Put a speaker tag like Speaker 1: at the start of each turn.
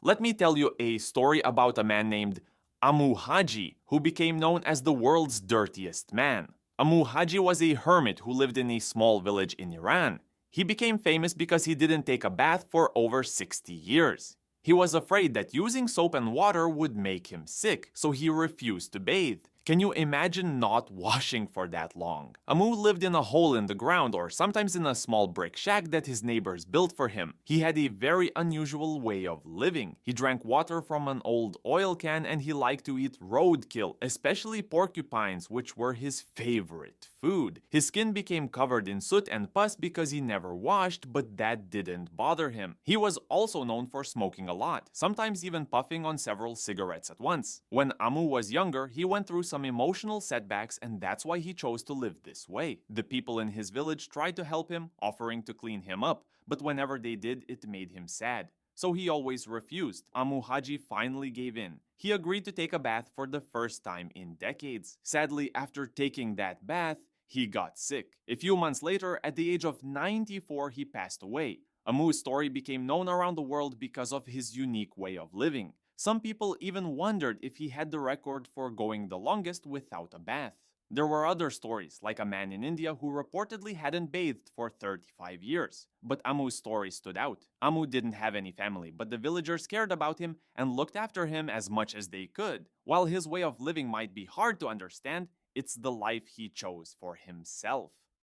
Speaker 1: Let me tell you a story about a man named Amou Haji, who became known as the world's dirtiest man. Amou Haji was a hermit who lived in a small village in Iran. He became famous because he didn't take a bath for over 60 years. He was afraid that using soap and water would make him sick, so he refused to bathe. Can you imagine not washing for that long? Amou lived in a hole in the ground or sometimes in a small brick shack that his neighbors built for him. He had a very unusual way of living. He drank water from an old oil can and he liked to eat roadkill, especially porcupines, which were his favorite food. His skin became covered in soot and pus because he never washed, but that didn't bother him. He was also known for smoking a lot, sometimes even puffing on several cigarettes at once. When Amou was younger, he went through some emotional setbacks and that's why he chose to live this way. The people in his village tried to help him, offering to clean him up, but whenever they did, it made him sad. So he always refused. Amou Haji finally gave in. He agreed to take a bath for the first time in decades. Sadly, after taking that bath, he got sick. A few months later, at the age of 94, he passed away. Amou's story became known around the world because of his unique way of living. Some people even wondered if he had the record for going the longest without a bath. There were other stories, like a man in India who reportedly hadn't bathed for 35 years. But Amou's story stood out. Amou didn't have any family, but the villagers cared about him and looked after him as much as they could. While his way of living might be hard to understand, it's the life he chose for himself.